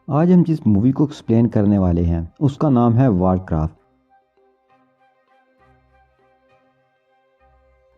आज हम जिस मूवी को एक्सप्लेन करने वाले हैं उसका नाम है वारक्राफ्ट।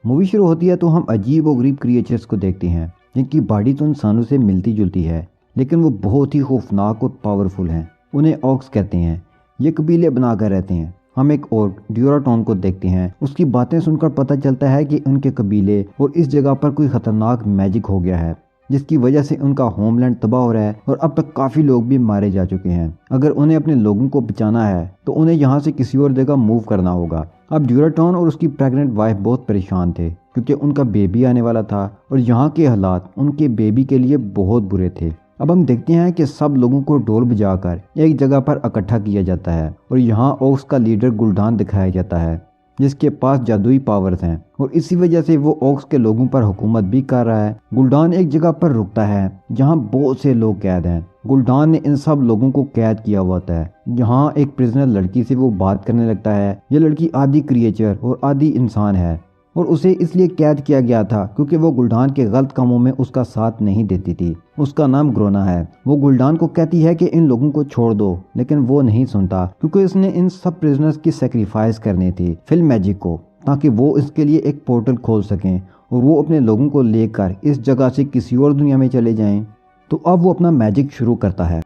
मूवी शुरू होती है तो हम अजीब और गरीब क्रिएचर्स को देखते हैं जिनकी बॉडी तो इंसानों से मिलती जुलती है, लेकिन वो बहुत ही खौफनाक और पावरफुल हैं। उन्हें ऑक्स कहते हैं। ये कबीले बनाकर रहते हैं। हम एक और ड्यूराटॉन को देखते हैं। उसकी बातें सुनकर पता चलता है कि उनके कबीले और इस जगह पर कोई खतरनाक मैजिक हो गया है जिसकी वजह से उनका होमलैंड तबाह हो रहा है और अब तक काफ़ी लोग भी मारे जा चुके हैं। अगर उन्हें अपने लोगों को बचाना है तो उन्हें यहाँ से किसी और जगह मूव करना होगा। अब ड्यूराटॉन और उसकी प्रेग्नेंट वाइफ बहुत परेशान थे क्योंकि उनका बेबी आने वाला था और यहाँ के हालात उनके बेबी के लिए बहुत बुरे थे। अब हम देखते हैं कि सब लोगों को ढोल बजाकर एक जगह पर इकट्ठा किया जाता है और यहाँ ऑक्स का लीडर गुल्डान दिखाया जाता है जिसके पास जादुई पावर्स हैं और इसी वजह से वो ऑक्स के लोगों पर हुकूमत भी कर रहा है। गुल्डान एक जगह पर रुकता है जहाँ बहुत से लोग कैद हैं। गुल्डान ने इन सब लोगों को कैद किया हुआ होता है। यहाँ एक प्रिजनर लड़की से वो बात करने लगता है। ये लड़की आधी क्रिएचर और आधी इंसान है और उसे इसलिए कैद किया गया था क्योंकि वो गुल्डान के गलत कामों में उसका साथ नहीं देती थी। उसका नाम ग्रोना है। वो गुल्डान को कहती है कि इन लोगों को छोड़ दो, लेकिन वो नहीं सुनता क्योंकि उसने इन सब प्रिजनर्स की सेक्रीफाइस करनी थी फिल्म मैजिक को, ताकि वो इसके लिए एक पोर्टल खोल सकें और वो अपने लोगों को लेकर इस जगह से किसी और दुनिया में चले जाएं। तो अब वो अपना मैजिक शुरू करता है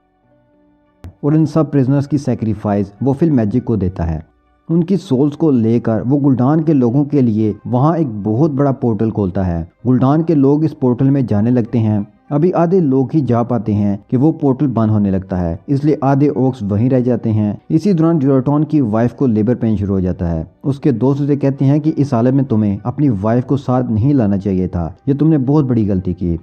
और इन सब प्रिजनर्स की सेक्रीफाइस वो फिल्म मैजिक को देता है। उनकी सोल्स को लेकर वो गुल्डान के लोगों के लिए वहाँ एक बहुत बड़ा पोर्टल खोलता है। गुल्डान के लोग इस पोर्टल में जाने लगते हैं। अभी आधे लोग ही जा पाते हैं कि वो पोर्टल बंद होने लगता है, इसलिए आधे ऑक्स वहीं रह जाते हैं। इसी दौरान ड्यूराटॉन की वाइफ को लेबर पेन शुरू हो जाता है। उसके दोस्त उसे कहते हैं कि इस हालत में तुम्हें अपनी वाइफ को साथ नहीं लाना चाहिए था, ये तुमने बहुत बड़ी गलती की।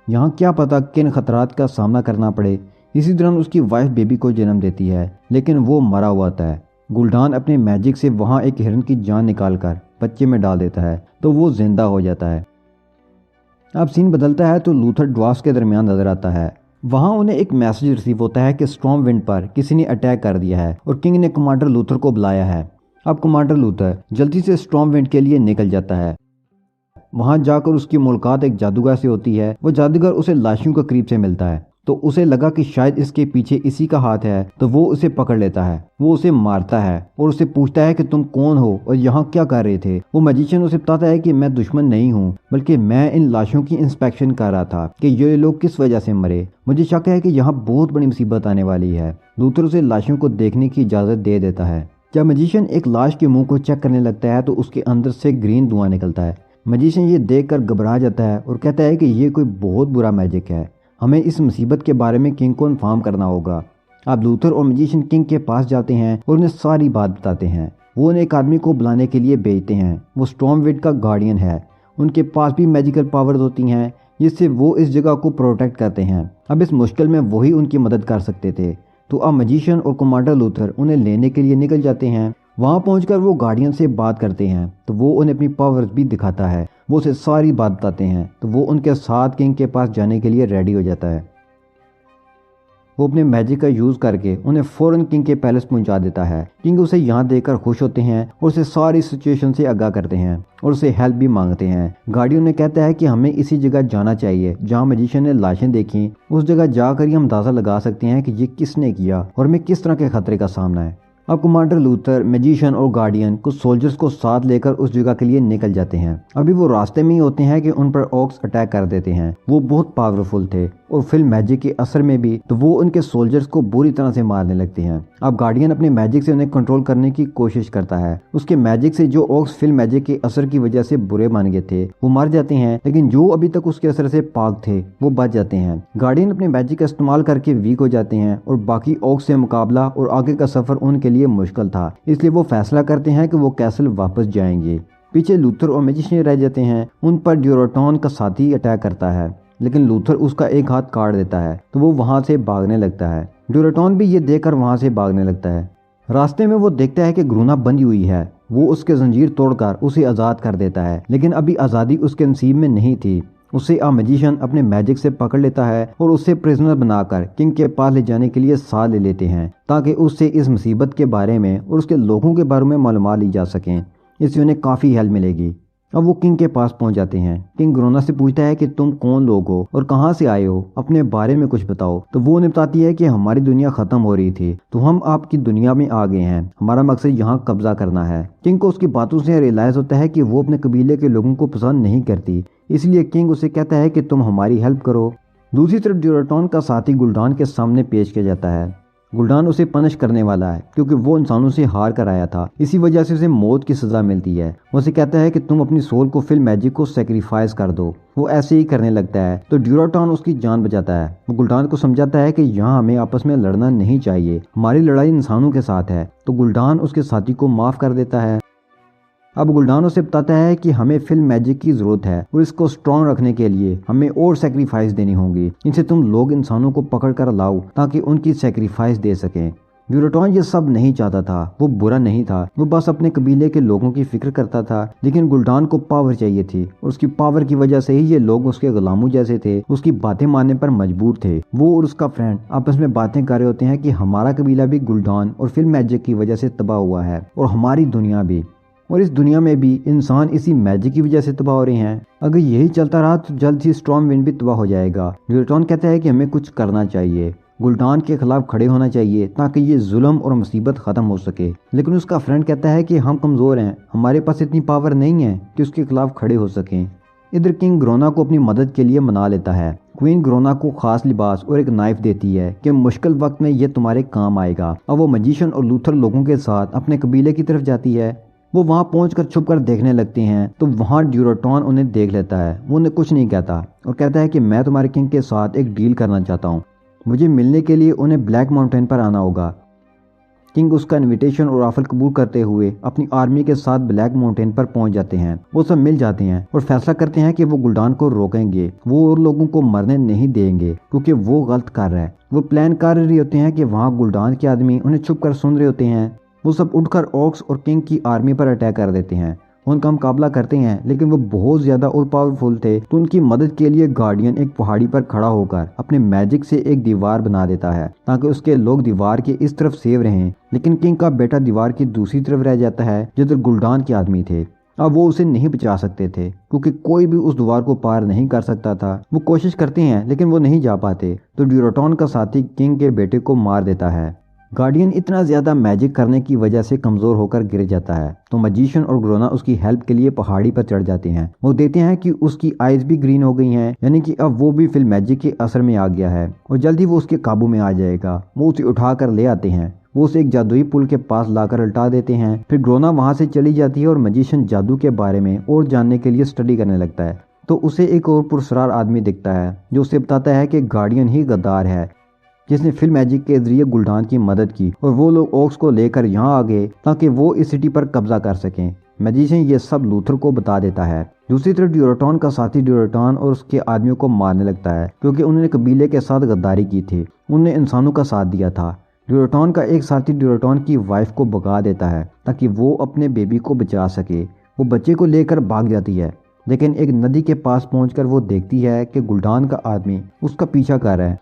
यहाँ क्या पता किन खतरात का सामना करना पड़े। इसी दौरान उसकी वाइफ बेबी को जन्म देती है, लेकिन वो मरा हुआ होता है। गुल्डान अपने मैजिक से वहाँ एक हिरन की जान निकालकर बच्चे में डाल देता है तो वो जिंदा हो जाता है। अब सीन बदलता है तो लूथर ड्वार्फ्स के दरमियान नजर आता है। वहाँ उन्हें एक मैसेज रिसीव होता है कि स्टॉर्म विंड पर किसी ने अटैक कर दिया है और किंग ने कमांडर लूथर को बुलाया है। अब कमांडर लूथर जल्दी से स्टॉर्म विंड के लिए निकल जाता है। वहाँ जाकर उसकी मुलाकात एक जादूगर से होती है। वो जादूगर उसे लाशों के करीब से मिलता है तो उसे लगा कि शायद इसके पीछे इसी का हाथ है, तो वो उसे पकड़ लेता है। वो उसे मारता है और उसे पूछता है कि तुम कौन हो और यहाँ क्या कर रहे थे। वो मैजिशियन उसे बताता है कि मैं दुश्मन नहीं हूँ, बल्कि मैं इन लाशों की इंस्पेक्शन कर रहा था कि ये लोग किस वजह से मरे। मुझे शक है कि यहाँ बहुत बड़ी मुसीबत आने वाली है। लूथर उसे लाशों को देखने की इजाज़त दे देता है। जब मैजिशियन एक लाश के मुंह को चेक करने लगता है तो उसके अंदर से ग्रीन धुआं निकलता है। मैजिशियन ये देखकर घबरा जाता है और कहता है कि ये कोई बहुत बुरा मैजिक है, हमें इस मुसीबत के बारे में किंग को इन्फॉर्म करना होगा। अब लूथर और मैजिशियन किंग के पास जाते हैं और उन्हें सारी बात बताते हैं। वो उन्हें एक आदमी को बुलाने के लिए भेजते हैं। वो स्टॉर्म विंड का गार्डियन है। उनके पास भी मैजिकल पावर्स होती हैं जिससे वो इस जगह को प्रोटेक्ट करते हैं। अब इस मुश्किल में वही उनकी मदद कर सकते थे। तो अब मैजिशियन और कमांडर लूथर उन्हें लेने के लिए निकल जाते हैं। वहाँ पहुंचकर वो गार्डियन से बात करते हैं तो वो उन्हें अपनी पावर्स भी दिखाता है। वो उसे सारी बात बताते हैं तो वो उनके साथ किंग के पास जाने के लिए रेडी हो जाता है। वो अपने मैजिक का यूज़ करके उन्हें फ़ौरन किंग के पैलेस पहुंचा देता है। किंग उसे यहाँ देखकर खुश होते हैं और उसे सारी सिचुएशन से आगाह करते हैं और उसे हेल्प भी मांगते हैं। गार्डियन ने कहता है कि हमें इसी जगह जाना चाहिए जहाँ मैजिशियन ने लाशें देखी। उस जगह जाकर ही हम अंदाज़ा लगा सकते हैं कि ये किसने किया और हमें किस तरह के खतरे का सामना है। अब कमांडर लूथर, मैजिशियन और गार्डियन कुछ सोल्जर्स को साथ लेकर उस जगह के लिए निकल जाते हैं। अभी वो रास्ते में ही होते हैं कि उन पर ऑक्स अटैक कर देते हैं। वो बहुत पावरफुल थे और फिल्म मैजिक के असर में भी तो वो उनके सोल्जर्स को बुरी तरह से मारने लगते हैं। अब गार्डियन अपने मैजिक से उन्हें कंट्रोल करने की कोशिश करता है। उसके मैजिक से जो ऑक्स फिल्म मैजिक के असर की वजह से बुरे मान गए थे वो मर जाते हैं, लेकिन जो अभी तक उसके असर से पाक थे वो बच जाते हैं। गार्डियन अपने मैजिक का इस्तेमाल करके वीक हो जाते हैं और बाकी ऑक्स से मुकाबला और आगे का सफर उनके लिए मुश्किल था, इसलिए वो फैसला करते हैं कि वो कैसल वापस जाएंगे। पीछे लूथर और मैजिशियन रह जाते हैं। उन पर ड्यूराटॉन का साथी अटैक करता है, लेकिन लूथर उसका एक हाथ काट देता है तो वो वहां से भागने लगता है। ड्यूराटॉन भी ये देखकर वहां से भागने लगता है। रास्ते में वो देखता है कि ग्रोना बंधी हुई है। वो उसके जंजीर तोड़कर उसे आज़ाद कर देता है, लेकिन अभी आज़ादी उसके नसीब में नहीं थी। उसे मैजिशियन अपने मैजिक से पकड़ लेता है और उसे प्रिजनर बनाकर किंग के पास ले जाने के लिए साथ ले लेते हैं ताकि उससे इस मुसीबत के बारे में और उसके लोगों के बारे में मालूमात ली जा सकें। इससे उन्हें काफ़ी हेल्प मिलेगी। अब वो किंग के पास पहुंच जाते हैं। किंग ग्रोना से पूछता है कि तुम कौन लोग हो और कहां से आए हो, अपने बारे में कुछ बताओ। तो वो उन्हें बताती है कि हमारी दुनिया खत्म हो रही थी तो हम आपकी दुनिया में आ गए हैं, हमारा मकसद यहाँ कब्जा करना है। किंग को उसकी बातों से रियलाइज होता है कि वो अपने कबीले के लोगों को पसंद नहीं करती, इसलिए किंग उसे कहता है कि तुम हमारी हेल्प करो। दूसरी तरफ ड्यूराटॉन का साथी गुल्डान के सामने पेश किया जाता है। गुल्डान उसे पनिश करने वाला है क्योंकि वो इंसानों से हार कर आया था, इसी वजह से उसे मौत की सजा मिलती है। वो उसे कहता है कि तुम अपनी सोल को फिल मैजिक को सेक्रीफाइस कर दो। वो ऐसे ही करने लगता है तो ड्यूराटॉन उसकी जान बचाता है। वो गुल्डान को समझाता है कि यहाँ हमें आपस में लड़ना नहीं चाहिए, हमारी लड़ाई इंसानों के साथ है। तो गुल्डान उसके साथी को माफ कर देता है। अब गुल्डान उसे बताता है कि हमें फिल्म मैजिक की जरूरत है और इसको स्ट्रॉन्ग रखने के लिए हमें और सेक्रीफाइस देनी होगी। इनसे तुम लोग इंसानों को पकड़ कर लाओ ताकि उनकी सेक्रीफाइस दे सकें। ड्यूराटॉन ये सब नहीं चाहता था, वो बुरा नहीं था, वो बस अपने कबीले के लोगों की फिक्र करता था। लेकिन गुल्डान को पावर चाहिए थी और उसकी पावर की वजह से ही ये लोग उसके गुलामों जैसे थे, उसकी बातें मानने पर मजबूर थे। वो और उसका फ्रेंड आपस में बातें कर रहे होते हैं कि हमारा कबीला भी गुल्डान और फिल्म मैजिक की वजह से तबाह हुआ है और हमारी दुनिया भी, और इस दुनिया में भी इंसान इसी मैजिक की वजह से तबाह हो रहे हैं। अगर यही चलता रहा तो जल्द ही स्टॉर्म विंड भी तबाह हो जाएगा। ड्यूराटॉन कहता है कि हमें कुछ करना चाहिए, गुल्डान के खिलाफ खड़े होना चाहिए ताकि ये जुल्म और मुसीबत खत्म हो सके। लेकिन उसका फ्रेंड कहता है कि हम कमजोर हैं, हमारे पास इतनी पावर नहीं है कि उसके खिलाफ खड़े हो सकें। इधर किंग ग्रोना को अपनी मदद के लिए मना लेता है। क्वीन ग्रोना को खास लिबास और एक नाइफ देती है कि मुश्किल वक्त में ये तुम्हारे काम आएगा। अब वो मैजिशियन और लूथर लोगों के साथ अपने कबीले की तरफ जाती है। वो वहाँ पहुंचकर छुपकर देखने लगते हैं तो वहाँ ड्यूराटॉन उन्हें देख लेता है। वो उन्हें कुछ नहीं कहता और कहता है कि मैं तुम्हारे किंग के साथ एक डील करना चाहता हूँ, मुझे मिलने के लिए उन्हें ब्लैक माउंटेन पर आना होगा। किंग उसका इनविटेशन और ऑफर कबूल करते हुए अपनी आर्मी के साथ ब्लैक माउंटेन पर पहुंच जाते हैं। वो सब मिल जाते हैं और फैसला करते हैं कि वो गुल्डान को रोकेंगे, वो और लोगों को मरने नहीं देंगे क्योंकि वो गलत कर रहा है। वो प्लान कर रहे होते हैं कि वहाँ गुल्डान के आदमी उन्हें छुप कर सुन रहे होते हैं। वो सब उठकर ऑक्स और किंग की आर्मी पर अटैक कर देते हैं, उनका मुकाबला करते हैं। लेकिन वो बहुत ज्यादा और पावरफुल थे तो उनकी मदद के लिए गार्डियन एक पहाड़ी पर खड़ा होकर अपने मैजिक से एक दीवार बना देता है ताकि उसके लोग दीवार के इस तरफ सेव रहें। लेकिन किंग का बेटा दीवार की दूसरी तरफ रह जाता है जिधर गुल्डान के आदमी थे। अब वो उसे नहीं बचा सकते थे क्योंकि कोई भी उस दीवार को पार नहीं कर सकता था। वो कोशिश करते हैं लेकिन वो नहीं जा पाते तो ड्यूराटॉन का साथी किंग के बेटे को मार देता है। गार्डियन इतना ज्यादा मैजिक करने की वजह से कमजोर होकर गिर जाता है तो मैजिशियन और ग्रोना उसकी हेल्प के लिए पहाड़ी पर चढ़ जाते हैं। वो देखते हैं कि उसकी आईज भी ग्रीन हो गई हैं, यानी कि अब वो भी फिल्म मैजिक के असर में आ गया है और जल्दी वो उसके काबू में आ जाएगा। वो उसे उठा कर ले आते हैं, वो उसे एक जादुई पुल के पास लाकर उल्टा देते हैं। फिर ग्रोना वहां से चली जाती है और मैजिशियन जादू के बारे में और जानने के लिए स्टडी करने लगता है। तो उसे एक और पुरस्कार आदमी दिखता है जो उसे बताता है कि गार्डियन ही गद्दार है जिसने फिल्म मैजिक के जरिए गुल्डान की मदद की और वो लोग ऑक्स को लेकर यहाँ आ गए ताकि वो इस सिटी पर कब्जा कर सकें। मैजिशियन ये सब लूथर को बता देता है। दूसरी तरफ ड्यूराटॉन का साथी ड्यूराटॉन और उसके आदमियों को मारने लगता है क्योंकि उन्होंने कबीले के साथ गद्दारी की थी, उन्होंने इंसानों का साथ दिया था। ड्यूराटॉन का एक साथी ड्यूराटॉन की वाइफ को भगा देता है ताकि वो अपने बेबी को बचा सके। वो बच्चे को लेकर भाग जाती है लेकिन एक नदी के पास पहुंचकर वो देखती है कि गुल्डान का आदमी उसका पीछा कर रहा है।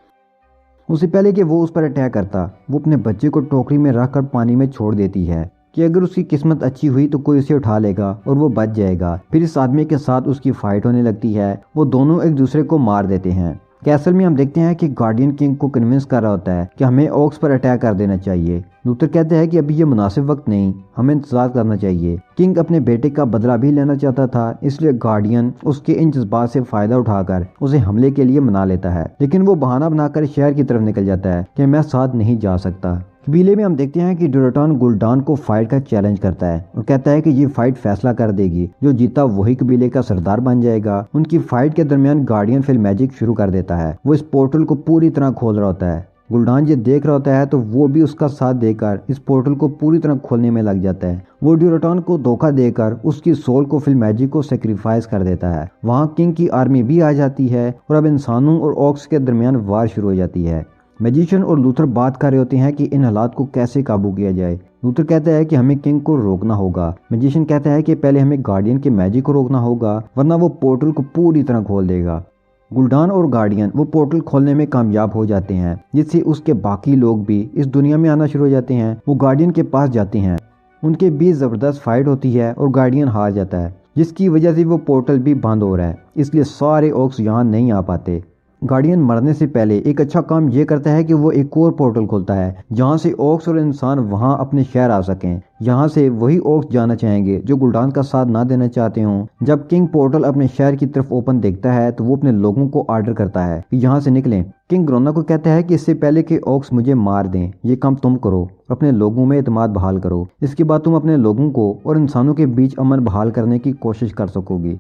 उससे पहले कि वो उस पर अटैक करता, वो अपने बच्चे को टोकरी में रखकर पानी में छोड़ देती है कि अगर उसकी किस्मत अच्छी हुई तो कोई उसे उठा लेगा और वो बच जाएगा। फिर इस आदमी के साथ उसकी फाइट होने लगती है, वो दोनों एक दूसरे को मार देते हैं। कैसल में हम देखते हैं कि गार्डियन किंग को कन्विंस कर रहा होता है कि हमें ऑक्स पर अटैक कर देना चाहिए। लूथर कहते हैं कि अभी ये मुनासिब वक्त नहीं, हमें इंतजार करना चाहिए। किंग अपने बेटे का बदला भी लेना चाहता था, इसलिए गार्डियन उसके इन जज्बात से फायदा उठाकर उसे हमले के लिए मना लेता है। लेकिन वो बहाना बनाकर शहर की तरफ निकल जाता है कि मैं साथ नहीं जा सकता। कबीले में हम देखते हैं कि ड्यूराटॉन गुल्डान को फाइट का चैलेंज करता है और कहता है कि ये फाइट फैसला कर देगी, जो जीता वही कबीले का सरदार बन जाएगा। उनकी फाइट के दरमियान गार्डियन फिल्म मैजिक शुरू कर देता है, वो इस पोर्टल को पूरी तरह खोल रहा होता है। गुल्डान ये देख रहा होता है तो वो भी उसका साथ देकर इस पोर्टल को पूरी तरह खोलने में लग जाता है। वो ड्यूराटॉन को धोखा देकर उसकी सोल को फिल्म मैजिक को सेक्रीफाइस कर देता है। वहाँ किंग की आर्मी भी आ जाती है और अब इंसानों और ऑक्स के दरमियान वार शुरू हो जाती है। मैजिशियन और लूथर बात कर रहे होते हैं कि इन हालात को कैसे काबू किया जाए। लूथर कहता है कि हमें किंग को रोकना होगा। मैजिशियन कहता है कि पहले हमें गार्डियन के मैजिक को रोकना होगा वरना वो पोर्टल को पूरी तरह खोल देगा। गुल्डान और गार्डियन वो पोर्टल खोलने में कामयाब हो जाते हैं, जिससे उसके बाकी लोग भी इस दुनिया में आना शुरू हो जाते हैं। वो गार्डियन के पास जाते हैं, उनके बीच जबरदस्त फाइट होती है और गार्डियन हार जाता है। जिसकी वजह से वो पोर्टल भी बंद हो रहा है, इसलिए सारे ऑक्स यहाँ नहीं आ पाते। गार्डियन मरने से पहले एक अच्छा काम ये करता है कि वो एक और पोर्टल खोलता है जहाँ से ऑक्स और इंसान वहाँ अपने शहर आ सकें। यहाँ से वही ऑक्स जाना चाहेंगे जो गुल्डान का साथ ना देना चाहते हों। जब किंग पोर्टल अपने शहर की तरफ ओपन देखता है तो वो अपने लोगों को ऑर्डर करता है कि यहाँ से निकलें। किंग ग्रोना को कहता है कि इससे पहले कि ऑक्स मुझे मार दें, ये काम तुम करो और अपने लोगों में एतमाद बहाल करो। इसके बाद तुम अपने लोगों को और इंसानों के बीच अमन बहाल करने की कोशिश कर सकोगी।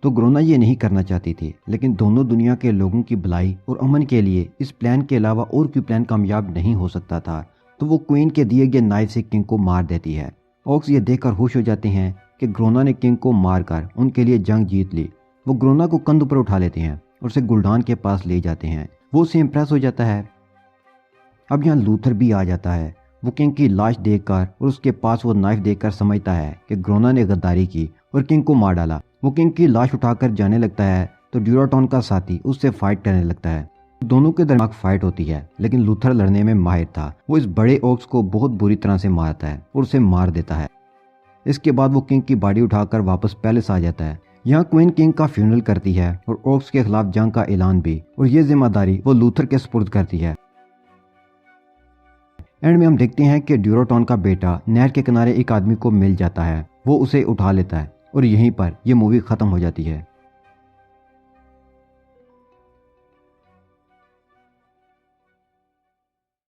तो ग्रोना ये नहीं करना चाहती थी, लेकिन दोनों दुनिया के लोगों की भलाई और अमन के लिए इस प्लान के अलावा और कोई प्लान कामयाब नहीं हो सकता था। तो वो क्वीन के दिए गए नाइफ से किंग को मार देती है। ऑक्स ये देखकर खुश हो जाते हैं कि ग्रोना ने किंग को मारकर उनके लिए जंग जीत ली। वो ग्रोना को कंध पर उठा लेते हैं और उसे गुल्डान के पास ले जाते हैं। वो उसे इम्प्रेस हो जाता है। अब यहाँ लूथर भी आ जाता है। वो किंग की लाश देखकर और उसके पास वो नाइफ देखकर समझता है कि ग्रोना ने गद्दारी की और किंग को मार डाला। वो किंग की लाश उठाकर जाने लगता है तो ड्यूराटॉन का साथी उससे फाइट करने लगता है। दोनों के दरमियान फाइट होती है, लेकिन लूथर लड़ने में माहिर था। वो इस बड़े ऑक्स को बहुत बुरी तरह से मारता है और उसे मार देता है। इसके बाद वो किंग की बॉडी उठाकर वापस पैलेस आ जाता है। यहाँ क्वीन किंग का फ्यूनरल करती है और ऑक्स के खिलाफ जंग का ऐलान भी, और ये जिम्मेदारी वो लूथर के सुपुर्द करती है। एंड में हम देखते हैं कि ड्यूराटॉन का बेटा नहर के किनारे एक आदमी को मिल जाता है। वो उसे उठा लेता है और यहीं पर यह मूवी खत्म हो जाती है।